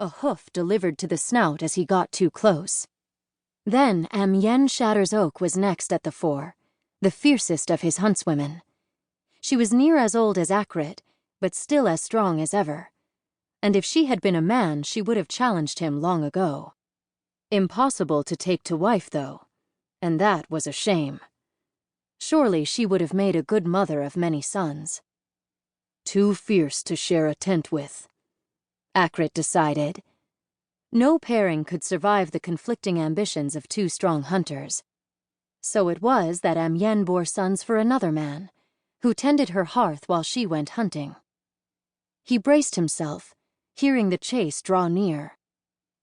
a hoof delivered to the snout as he got too close. Then Amiens Shatters Oak was next at the fore, the fiercest of his huntswomen. She was near as old as Akrit, but still as strong as ever. And if she had been a man, she would have challenged him long ago. Impossible to take to wife, though, and that was a shame. Surely she would have made a good mother of many sons. Too fierce to share a tent with, Akrit decided. No pairing could survive the conflicting ambitions of two strong hunters. So it was that Amiens bore sons for another man, who tended her hearth while she went hunting. He braced himself, hearing the chase draw near.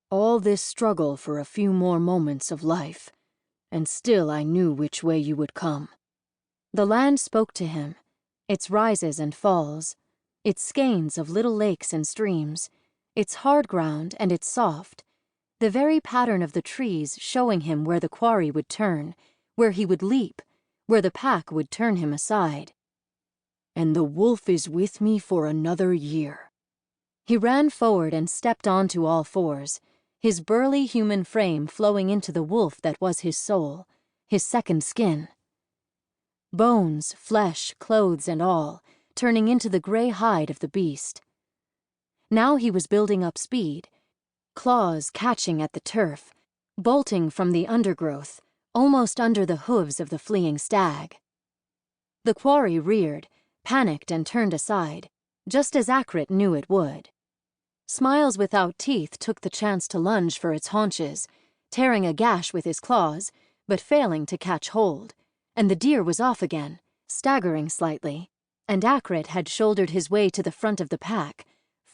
All this struggle for a few more moments of life, and still I knew which way you would come. The land spoke to him, its rises and falls, its skeins of little lakes and streams, its hard ground and its soft, the very pattern of the trees showing him where the quarry would turn, where he would leap, where the pack would turn him aside. And the wolf is with me for another year. He ran forward and stepped onto all fours, his burly human frame flowing into the wolf that was his soul, his second skin. Bones, flesh, clothes, and all, turning into the gray hide of the beast. Now he was building up speed, claws catching at the turf, bolting from the undergrowth, almost under the hooves of the fleeing stag. The quarry reared, panicked and turned aside, just as Akrit knew it would. Smiles Without Teeth took the chance to lunge for its haunches, tearing a gash with his claws, but failing to catch hold, and the deer was off again, staggering slightly, and Akrit had shouldered his way to the front of the pack,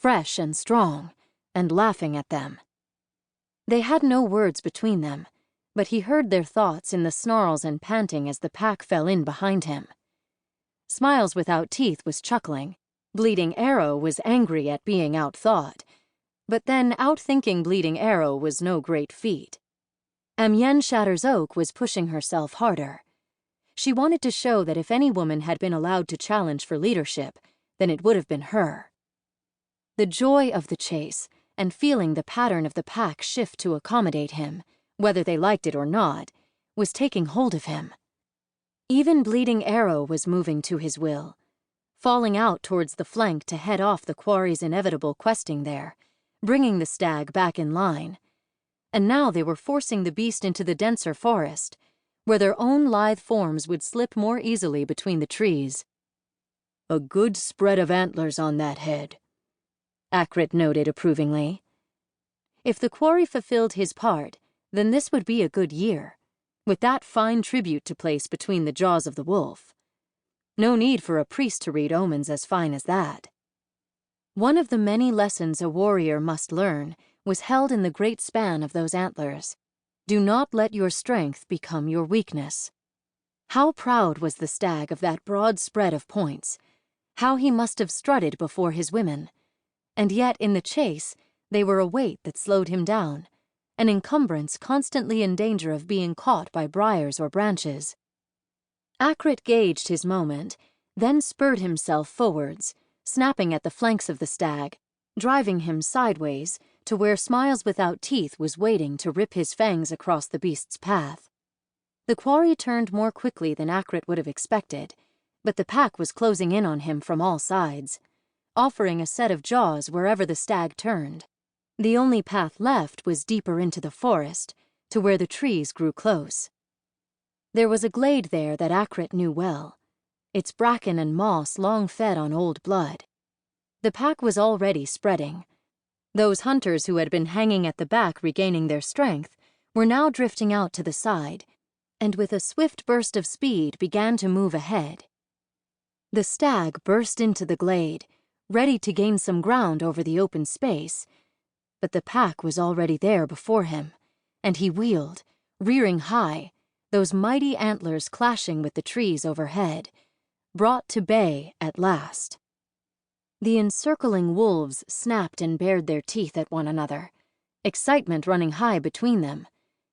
fresh and strong, and laughing at them. They had no words between them, but he heard their thoughts in the snarls and panting as the pack fell in behind him. Smiles Without Teeth was chuckling. Bleeding Arrow was angry at being outthought. But then outthinking Bleeding Arrow was no great feat. Amiens Shatters Oak was pushing herself harder. She wanted to show that if any woman had been allowed to challenge for leadership, then it would have been her. The joy of the chase, and feeling the pattern of the pack shift to accommodate him, whether they liked it or not, was taking hold of him. Even Bleeding Arrow was moving to his will, falling out towards the flank to head off the quarry's inevitable questing there, bringing the stag back in line. And now they were forcing the beast into the denser forest, where their own lithe forms would slip more easily between the trees. A good spread of antlers on that head, Akrit noted approvingly. If the quarry fulfilled his part, then this would be a good year, with that fine tribute to place between the jaws of the wolf. No need for a priest to read omens as fine as that. One of the many lessons a warrior must learn was held in the great span of those antlers. Do not let your strength become your weakness. How proud was the stag of that broad spread of points, how he must have strutted before his women, and yet in the chase they were a weight that slowed him down, an encumbrance constantly in danger of being caught by briars or branches. Akrit gauged his moment, then spurred himself forwards, snapping at the flanks of the stag, driving him sideways to where Smiles Without Teeth was waiting to rip his fangs across the beast's path. The quarry turned more quickly than Akrit would have expected, but the pack was closing in on him from all sides, offering a set of jaws wherever the stag turned. The only path left was deeper into the forest, to where the trees grew close. There was a glade there that Akrit knew well, its bracken and moss long fed on old blood. The pack was already spreading. Those hunters who had been hanging at the back regaining their strength were now drifting out to the side, and with a swift burst of speed began to move ahead. The stag burst into the glade, ready to gain some ground over the open space, but the pack was already there before him, and he wheeled, rearing high, those mighty antlers clashing with the trees overhead, brought to bay at last. The encircling wolves snapped and bared their teeth at one another, excitement running high between them,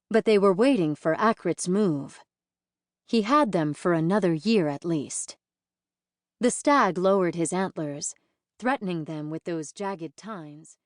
but they were waiting for Akrit's move. He had them for another year at least. The stag lowered his antlers, threatening them with those jagged tines.